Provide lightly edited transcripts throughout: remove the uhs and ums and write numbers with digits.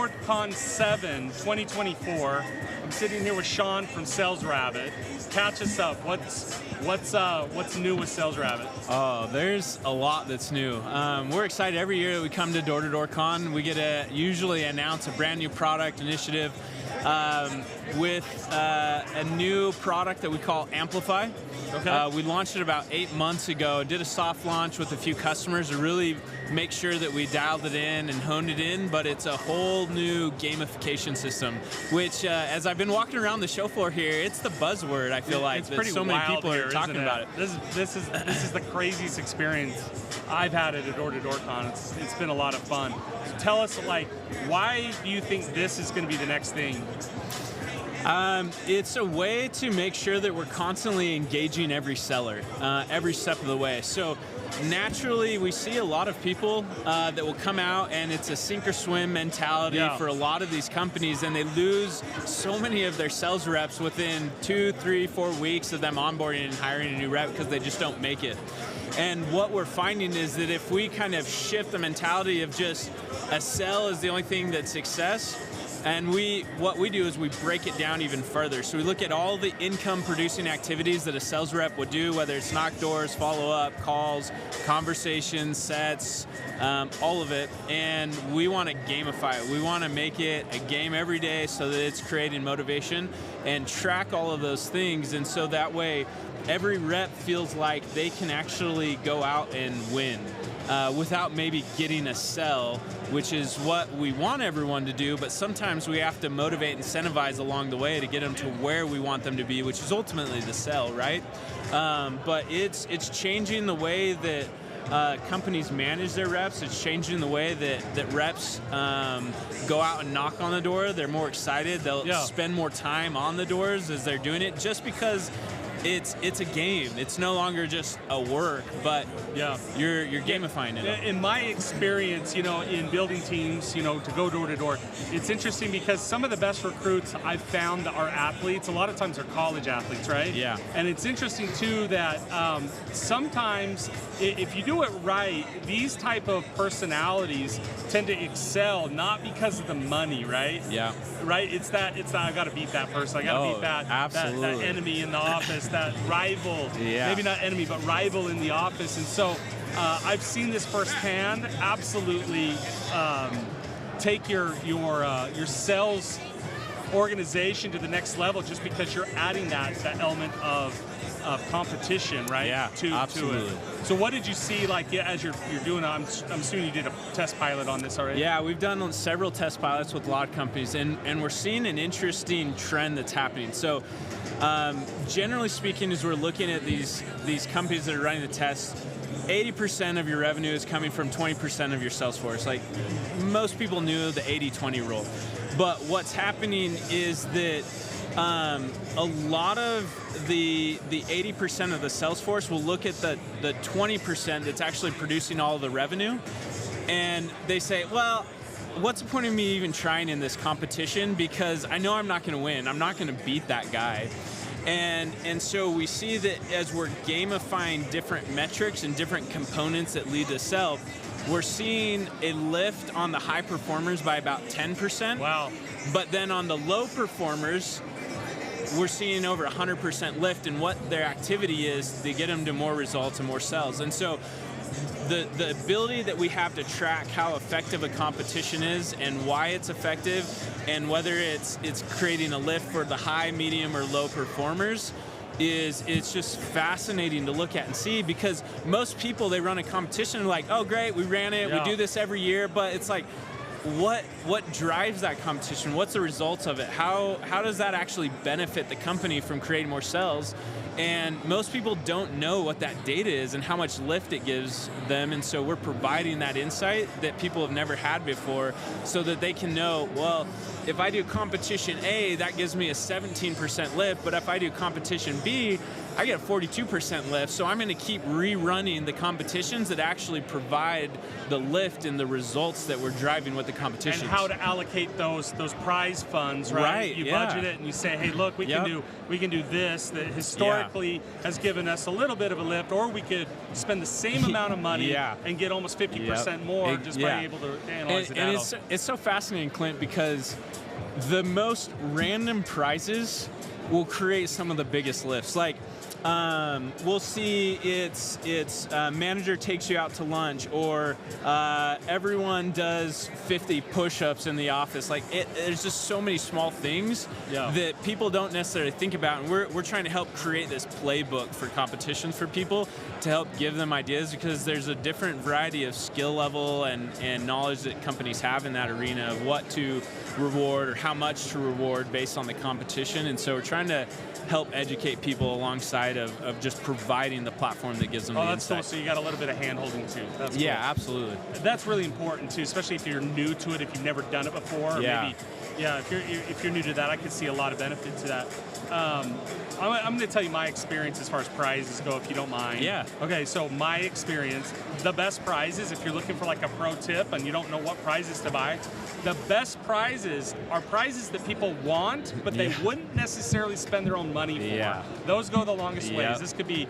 DoorDoorCon 7 2024. I'm sitting here with Sean from SalesRabbit. Catch us up. What's new with SalesRabbit? Oh, there's a lot that's new. We're excited every year that we come to DoorDoorCon. We get to usually announce a brand new product initiative with a new product that we call Amplify. Okay. We launched it about 8 months ago, did a soft launch with a few customers to really make sure that we dialed it in and honed it in, but it's a whole new gamification system, which as I've been walking around the show floor here, it's the buzzword, I feel like. It's pretty so many people here, are talking about it. This is the craziest experience I've had at a DoorDoorCon. It's been a lot of fun. So tell us, why do you think this is going to be the next thing? It's a way to make sure that we're constantly engaging every seller, every step of the way. So naturally, we see a lot of people that will come out, and it's a sink or swim mentality for a lot of these companies, and they lose so many of their sales reps within 2, 3, 4 weeks of them onboarding and hiring a new rep because they just don't make it. And what we're finding is that if we kind of shift the mentality of just a sell is the only thing that's success, and what we do is we break it down even further. So we look at all the income-producing activities that a sales rep would do, whether it's knock doors, follow-up, calls, conversations, sets, all of it. And we want to gamify it. We want to make it a game every day so that it's creating motivation and track all of those things. And so that way, every rep feels like they can actually go out and win. Without maybe getting a sell, which is what we want everyone to do, but sometimes we have to motivate and incentivize along the way to get them to where we want them to be, which is ultimately the sell, right? But it's changing the way that companies manage their reps. It's changing the way that reps go out and knock on the door. They're more excited. They'll spend more time on the doors as they're doing it, just because it's a game. It's no longer just a work, but you're gamifying it. In my experience, in building teams, to go door to door, it's interesting because some of the best recruits I've found are athletes. A lot of times they're college athletes, right? Yeah. And it's interesting too that sometimes if you do it right, these type of personalities tend to excel not because of the money, right? Yeah. Right? It's that I got to beat that person. I got to beat that enemy in the office, that rival. Yeah. Maybe not enemy, but rival in the office. And so I've seen this firsthand. Absolutely, take your sales organization to the next level just because you're adding that element of competition, right? Yeah, absolutely. To it. So what did you see as you're doing it? I'm assuming you did a test pilot on this already. Yeah, we've done several test pilots with a lot of companies, and we're seeing an interesting trend that's happening. So generally speaking, as we're looking at these companies that are running the tests, 80% of your revenue is coming from 20% of your sales force. Like most people knew the 80-20 rule. But what's happening is that a lot of the 80% of the sales force will look at the 20% that's actually producing all of the revenue, and they say, well, what's the point of me even trying in this competition, because I know I'm not going to win. I'm not going to beat that guy. And so we see that as we're gamifying different metrics and different components that lead to sell, we're seeing a lift on the high performers by about 10%. Wow. But then on the low performers, we're seeing over 100% lift in what their activity is to get them to more results and more sales. And so the ability that we have to track how effective a competition is and why it's effective, and whether it's creating a lift for the high, medium, or low performers, it's just fascinating to look at and see, because most people, they run a competition and like, oh great, we ran it, we do this every year, but it's like, what drives that competition? What's the results of it? How does that actually benefit the company from creating more sales? And most people don't know what that data is and how much lift it gives them, and so we're providing that insight that people have never had before, so that they can know, well, if I do competition A, that gives me a 17% lift, but if I do competition B, I get a 42% lift, so I'm going to keep rerunning the competitions that actually provide the lift and the results that we're driving with the competitions. And how to allocate those prize funds, right? You budget it and you say, hey, look, we can do this that historically has given us a little bit of a lift, or we could spend the same amount of money and get almost 50% more just by able to analyze it. And it's so fascinating, Clint, because the most random prizes will create some of the biggest lifts. Like, we'll see it's manager takes you out to lunch, or everyone does 50 push-ups in the office. Like, there's just so many small things that people don't necessarily think about, and we're trying to help create this playbook for competitions for people to help give them ideas, because there's a different variety of skill level and knowledge that companies have in that arena of what to reward or how much to reward based on the competition. And so we're trying to help educate people alongside of just providing the platform that gives them the insight. Cool. So you got a little bit of hand-holding too. That's cool. Yeah, absolutely. That's really important too, especially if you're new to it, if you've never done it before. Or maybe, if you're new to that, I could see a lot of benefit to that. I'm going to tell you my experience as far as prizes go, if you don't mind. Yeah. Okay, so my experience, the best prizes, if you're looking for like a pro tip and you don't know what prizes to buy, the best prizes are prizes that people want, but they wouldn't necessarily spend their own money for. Those go the longest ways. This could be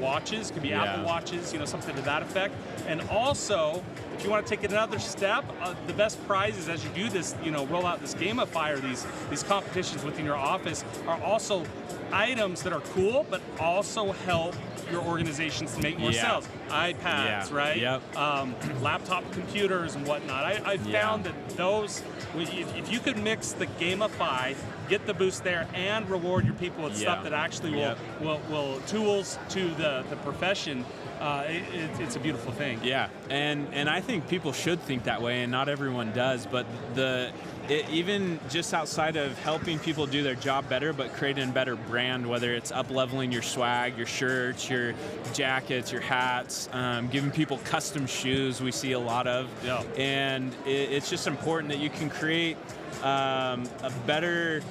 watches, could be Apple Watches, something to that effect. And also, if you want to take it another step, the best prizes as you do this, roll out this Gamify or these competitions within your office, are also items that are cool, but also help your organizations to make more sales. iPads, right? Laptop computers and whatnot. I found that those, if you could mix the Gamify, get the boost there, and reward your people with stuff that actually will tools to the profession, it's a beautiful thing. Yeah, and I think people should think that way, and not everyone does, but even just outside of helping people do their job better, but creating a better brand, whether it's up-leveling your swag, your shirts, your jackets, your hats, giving people custom shoes we see a lot of. And it's just important that you can create a better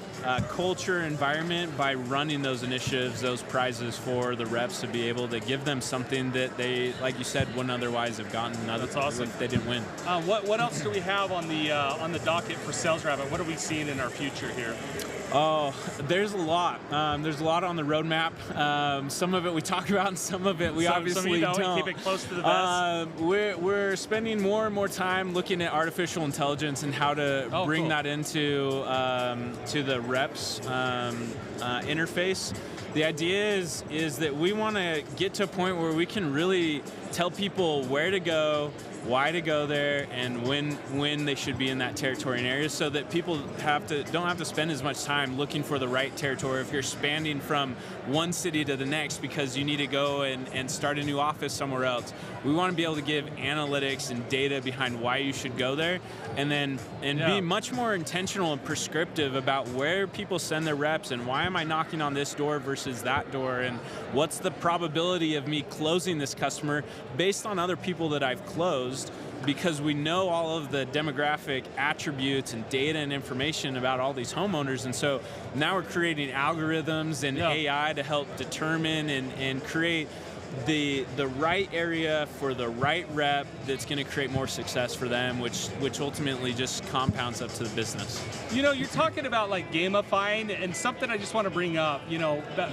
culture environment by running those initiatives, those prizes for the reps to be able to give them something that they, like you said, wouldn't otherwise have gotten. That's awesome. If they didn't win. What else do we have on the docket for SalesRabbit? What are we seeing in our future here? Oh, there's a lot. There's a lot on the roadmap. Some of it we talk about, and some of it we obviously don't. Keep it close to the vest. We're spending more and more time looking at artificial intelligence and how to bring that into to the reps interface. The idea is that we want to get to a point where we can really tell people where to go, why to go there, and when they should be in that territory and area, so that people don't have to spend as much time looking for the right territory. If you're expanding from one city to the next because you need to go and start a new office somewhere else, we want to be able to give analytics and data behind why you should go there, and be much more intentional and prescriptive about where people send their reps, and why am I knocking on this door versus that door, and what's the probability of me closing this customer based on other people that I've closed, because we know all of the demographic attributes and data and information about all these homeowners. And so now we're creating algorithms and AI to help determine and create the right area for the right rep that's going to create more success for them, which ultimately just compounds up to the business. You're talking about like gamifying, and something I just want to bring up,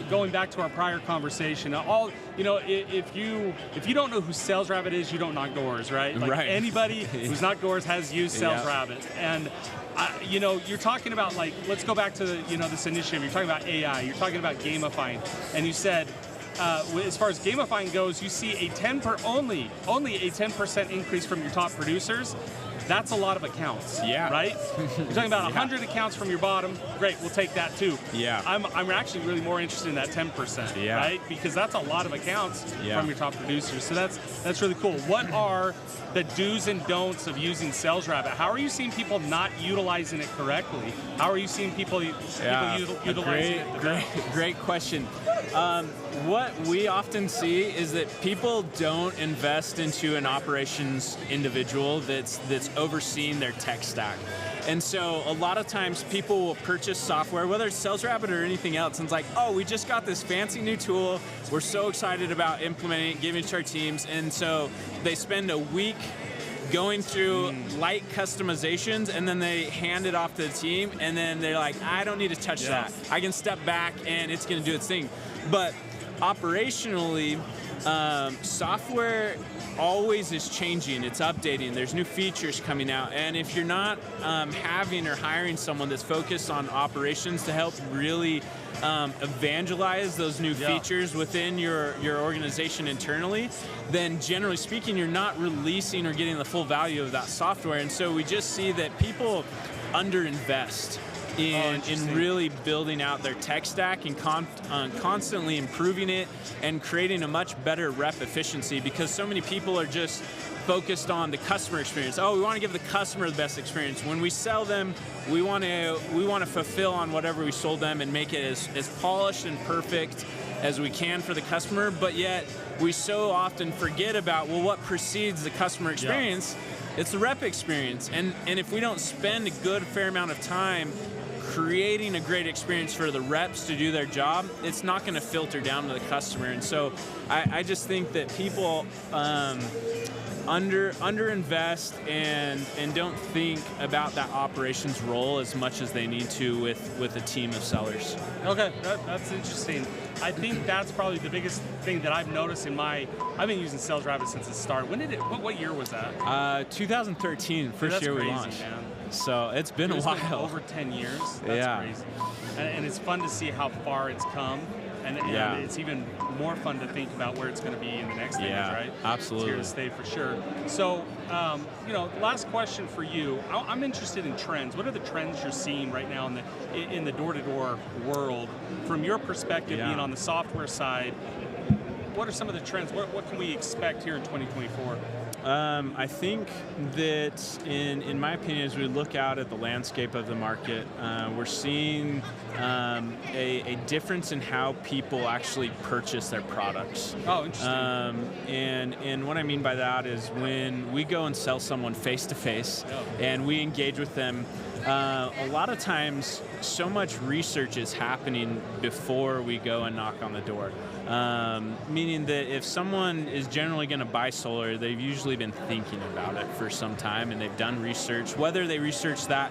going back to our prior conversation, if you don't know who SalesRabbit is, you don't knock doors, right? Like anybody who's knocked doors has used SalesRabbit. And you're talking about, like, let's go back to this initiative. You're talking about AI, you're talking about gamifying, and you said, as far as gamifying goes, you see only a 10% increase from your top producers. That's a lot of accounts, right? You're talking about 100 accounts from your bottom. Great, we'll take that too. I'm actually really more interested in that 10%, right? Because that's a lot of accounts from your top producers. So that's really cool. What are the do's and don'ts of using SalesRabbit? How are you seeing people not utilizing it correctly? How are you seeing people utilizing it? Great question. What we often see is that people don't invest into an operations individual that's overseeing their tech stack. And so a lot of times people will purchase software, whether it's SalesRabbit or anything else, and it's like, oh, we just got this fancy new tool. We're so excited about implementing it, giving it to our teams. And so they spend a week going through light customizations, and then they hand it off to the team, and then they're like, I don't need to touch that. I can step back and it's going to do its thing. But operationally, software always is changing, it's updating, there's new features coming out, and if you're not having or hiring someone that's focused on operations to help really evangelize those new features within your organization internally, then generally speaking, you're not releasing or getting the full value of that software. And so we just see that people underinvest in really building out their tech stack and constantly improving it and creating a much better rep efficiency, because so many people are just focused on the customer experience. Oh, we want to give the customer the best experience. When we sell them, we want to fulfill on whatever we sold them and make it as polished and perfect as we can for the customer, but yet we so often forget about, well, what precedes the customer experience? It's the rep experience. And if we don't spend a fair amount of time creating a great experience for the reps to do their job, it's not going to filter down to the customer. And so I just think that people underinvest and don't think about that operations role as much as they need to with a team of sellers. Okay, that's interesting. I think that's probably the biggest thing that I've noticed I've been using SalesRabbit since the start. When did what year was that? 2013, first year we launched. Man. So it's been a while. Been over 10 years. That's crazy. And it's fun to see how far it's come. And it's even more fun to think about where it's going to be in the next 10 years, right? Absolutely. It's here to stay for sure. So, last question for you. I'm interested in trends. What are the trends you're seeing right now in the door-to-door world? From your perspective, being on the software side, what are some of the trends? What can we expect here in 2024? I think that, in my opinion, as we look out at the landscape of the market, we're seeing a difference in how people actually purchase their products. Oh, interesting. And what I mean by that is when we go and sell someone face-to-face and we engage with them, a lot of times so much research is happening before we go and knock on the door. Meaning that if someone is generally going to buy solar, they've usually been thinking about it for some time, and they've done research, whether they research that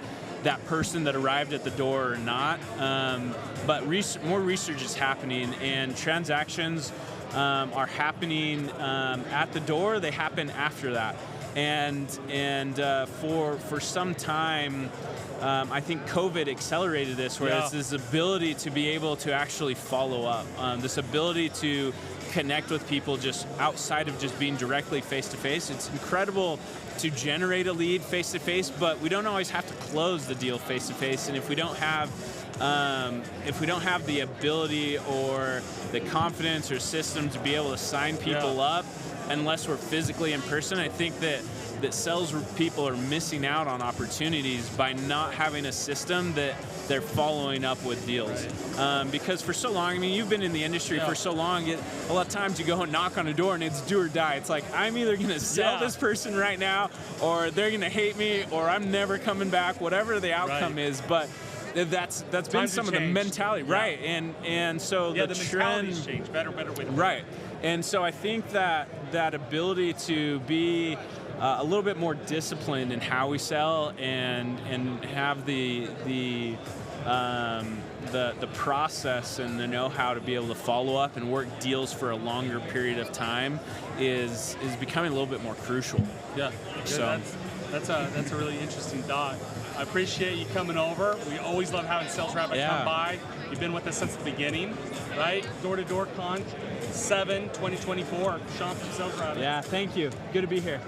person that arrived at the door or not. But more research is happening, and transactions are happening at the door. They happen after that. And for some time, I think COVID accelerated this, where it's this ability to be able to actually follow up, this ability to connect with people just outside of just being directly face-to-face. It's incredible to generate a lead face-to-face, but we don't always have to close the deal face-to-face. And if we don't have the ability or the confidence or system to be able to sign people up, unless we're physically in person, I think that sales people are missing out on opportunities by not having a system that they're following up with deals. Right. Because for so long, I mean, you've been in the industry for so long, a lot of times you go and knock on a door and it's do or die. It's like, I'm either going to sell this person right now, or they're going to hate me, or I'm never coming back, whatever the outcome is. But that's been some of the mentality, right? And so the mentality's changed. Better way to right. And so I think that ability to be a little bit more disciplined in how we sell and have the process and the know-how to be able to follow up and work deals for a longer period of time is becoming a little bit more crucial. Yeah. So that's a really interesting thought. I appreciate you coming over. We always love having SalesRabbit come by. You've been with us since the beginning, right? Door-to-Door Con 7 2024. Sean from SalesRabbit. Yeah, thank you. Good to be here.